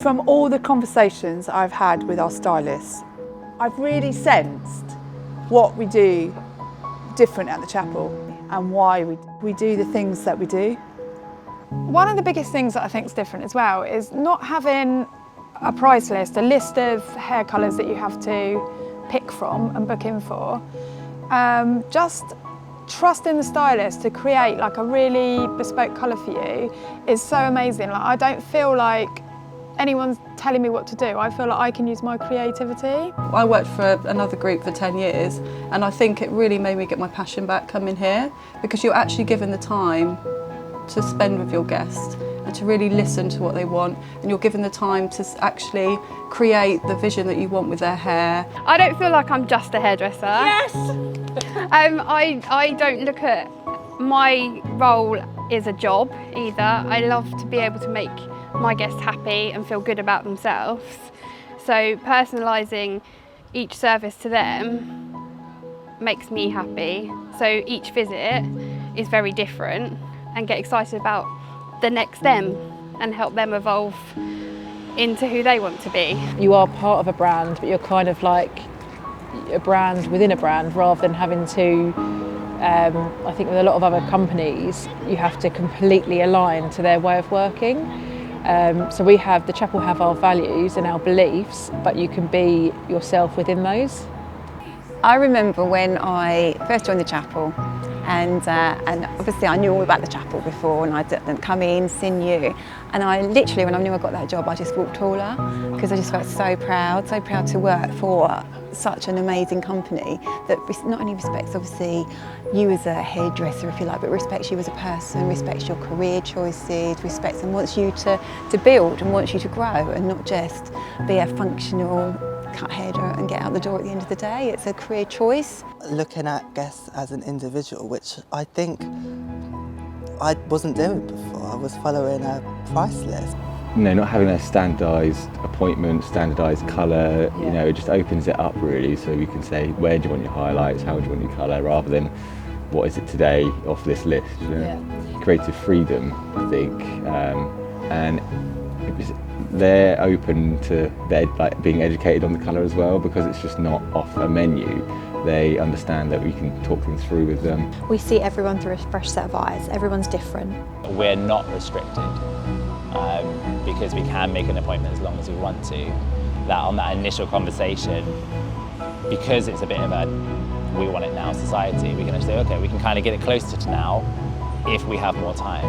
From all the conversations I've had with our stylists, I've really sensed what we do different at the chapel and why we do the things that we do. One of the biggest things that I think is different as well is not having a price list, a list of hair colours that you have to pick from and book in for. Just trusting the stylist to create like a really bespoke colour for you is so amazing. Like, I don't feel like anyone's telling me what to do. I feel like I can use my creativity. I worked for another group for 10 years and I think it really made me get my passion back coming here, because you're actually given the time to spend with your guests and to really listen to what they want, and you're given the time to actually create the vision that you want with their hair. I don't feel like I'm just a hairdresser. Yes! I don't look at my role as a job either. I love to be able to make my guests happy and feel good about themselves. So personalising each service to them makes me happy. So each visit is very different, and get excited about the next them and help them evolve into who they want to be. You are part of a brand, but you're kind of like a brand within a brand, rather than having to, I think with a lot of other companies, you have to completely align to their way of working. So the chapel have our values and our beliefs, but you can be yourself within those. I remember when I first joined the chapel, and obviously I knew all about the chapel before, and I'd come in, seen you, and I literally, when I knew I got that job, I just walked taller, because I just felt so proud to work for such an amazing company that not only respects obviously you as a hairdresser, if you like, but respects you as a person, respects your career choices, respects and wants you to build and wants you to grow, and not just be a functional cut hair and get out the door at the end of the day. It's a career choice. Looking at guests as an individual, which I think I wasn't doing before. I was following a price list. You know, not having a standardised appointment, standardised colour, you know, it just opens it up really, so we can say, where do you want your highlights, how do you want your colour, rather than what is it today off this list, you know? Yeah. Creative freedom, I think, and they're open to being educated on the colour as well, because it's just not off a menu. They understand that we can talk things through with them. We see everyone through a fresh set of eyes. Everyone's different. We're not restricted because we can make an appointment as long as we want to. That on that initial conversation, because it's a bit of a we want it now society, we can actually say, okay, we can kind of get it closer to now if we have more time.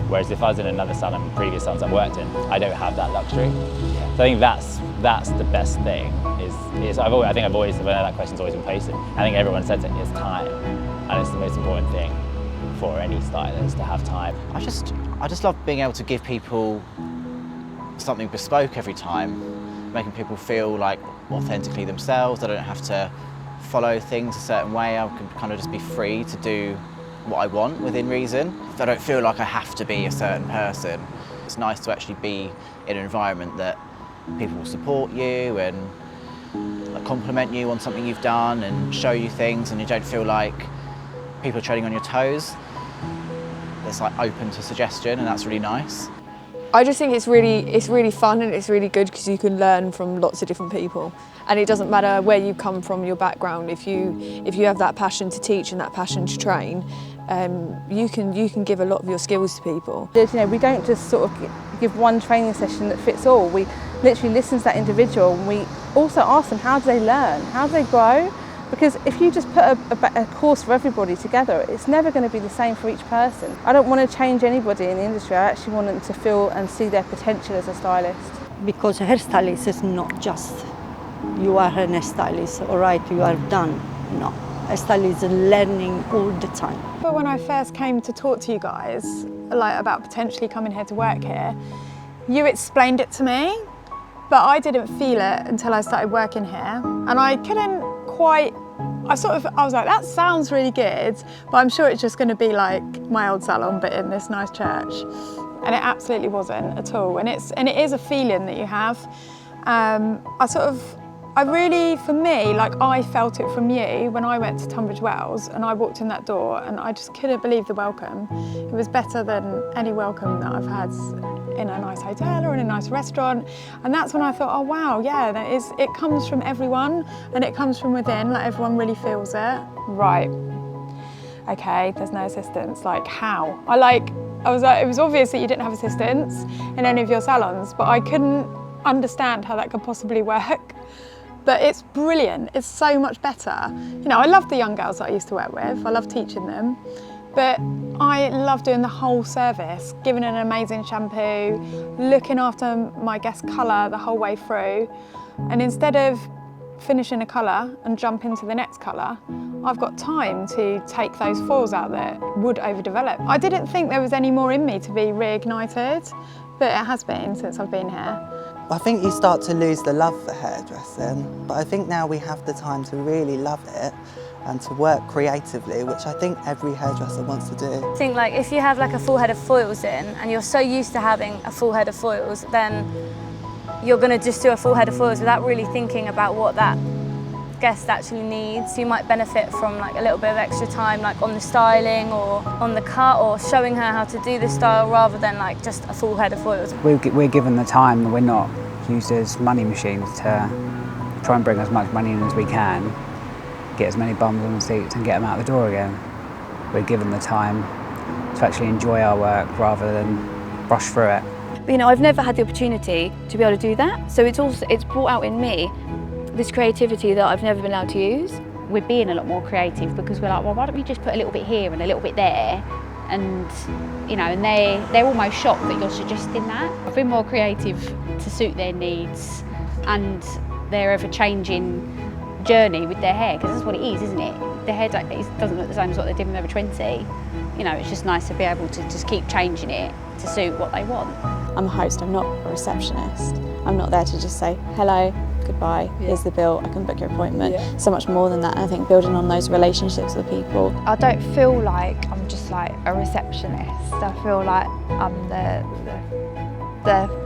Whereas if I was in another salon, previous salons I've worked in, I don't have that luxury. So I think that's the best thing. I think I've always, when that question's always been posed, I think everyone says it is time, and it's the most important thing for any stylist to have time. I just love being able to give people something bespoke every time, making people feel like authentically themselves. They don't have to follow things a certain way. I can kind of just be free to do what I want within reason. I don't feel like I have to be a certain person. It's nice to actually be in an environment that people will support you and compliment you on something you've done and show you things, and you don't feel like people are treading on your toes. It's like open to suggestion, and that's really nice. I just think it's really fun, and it's really good because you can learn from lots of different people, and it doesn't matter where you come from, your background. If you have that passion to teach and that passion to train, you can give a lot of your skills to people. You know, we don't just sort of give one training session that fits all. We literally listen to that individual, and we also ask them, how do they learn, how do they grow? Because if you just put a course for everybody together, it's never going to be the same for each person. I don't want to change anybody in the industry. I actually want them to feel and see their potential as a stylist. Because a hairstylist is not just you are a hairstylist, all right, you are done. No, a stylist is learning all the time. But when I first came to talk to you guys about potentially coming here to work here, you explained it to me, but I didn't feel it until I started working here, and I couldn't quite. I was like, that sounds really good, but I'm sure it's just going to be like my old salon, but in this nice church. And it absolutely wasn't at all. And it is a feeling that you have. For me, I felt it from you when I went to Tunbridge Wells and I walked in that door, and I just couldn't believe the welcome. It was better than any welcome that I've had in a nice hotel or in a nice restaurant. And that's when I thought, oh wow, yeah, it comes from everyone and it comes from within, like everyone really feels it. Right, okay, there's no assistants, like how? I was like, it was obvious that you didn't have assistants in any of your salons, but I couldn't understand how that could possibly work. But it's brilliant, it's so much better. You know, I love the young girls that I used to work with, I love teaching them, but I love doing the whole service, giving an amazing shampoo, looking after my guest's colour the whole way through. And instead of finishing a colour and jump into the next colour, I've got time to take those foils out that would overdevelop. I didn't think there was any more in me to be reignited, but it has been since I've been here. I think you start to lose the love for hairdressing, but I think now we have the time to really love it and to work creatively, which I think every hairdresser wants to do. I think like if you have like a full head of foils in and you're so used to having a full head of foils, then you're going to just do a full head of foils without really thinking about what that guest actually needs. You might benefit from like a little bit of extra time like on the styling or on the cut or showing her how to do the style rather than like just a full head of foils. We're given the time, we're not used as money machines to try and bring as much money in as we can, get as many bums on the seats and get them out the door again. We're given the time to actually enjoy our work rather than rush through it. You know, I've never had the opportunity to be able to do that, so it's brought out in me this creativity that I've never been able to use. We're being a lot more creative because we're like, well, why don't we just put a little bit here and a little bit there? And, you know, and they're almost shocked that you're suggesting that. I've been more creative to suit their needs and their ever-changing journey with their hair, because that's what it is, isn't it? Their hair doesn't look the same as what they did when they were 20. You know, it's just nice to be able to just keep changing it to suit what they want. I'm a host, I'm not a receptionist. I'm not there to just say, hello, goodbye, here's the bill, I can book your appointment. So much more than that, and I think building on those relationships with people. I don't feel like I'm just like a receptionist. I feel like I'm the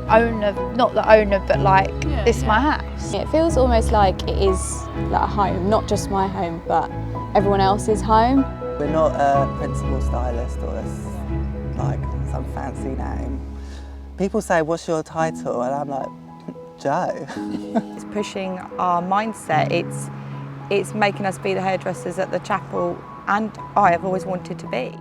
owner, not the owner, but like it's my house. It feels almost like it is like a home, not just my home, but everyone else's home. We're not a principal stylist or like some fancy name. People say, what's your title? And I'm like, Joe. It's pushing our mindset. It's making us be the hairdressers at the chapel, and I have always wanted to be.